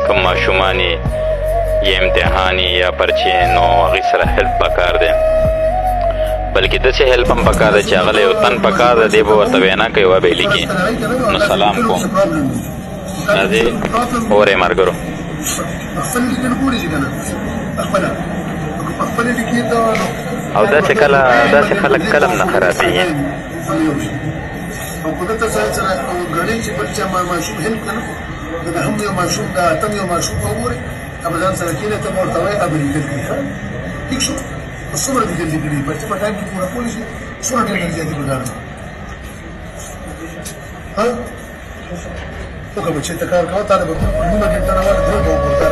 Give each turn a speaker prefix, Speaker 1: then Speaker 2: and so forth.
Speaker 1: کوم ماشومان یا امتحان یا پرچې نو هغې سره هیلپ پکار دی بلکې داسې هیلپ هم پکار دی چې هغه له یو تن پکار دی دی به ورته وینا کوي و به یې لیکي نو سلام کوم راځئ اورئ ملګرو او داسې کله داسې خلک کله هم نه خرابېږي
Speaker 2: او کله ته ځان سره غړي چې بل چا ماشوم هیلپ کنه دا هم یو ماشوم دا تم یو ماشوم وګوري اب ځان سره کینه ته ورته وای اب لیدل کیږي ٹھیک شو څومره دې جلدی کړی په څه ټایم کې پورا پولیس څومره ډېر جلدی ګزار ها څنګه چې تکار کاوه تا د نیمه ګنټه راوړل درو ورته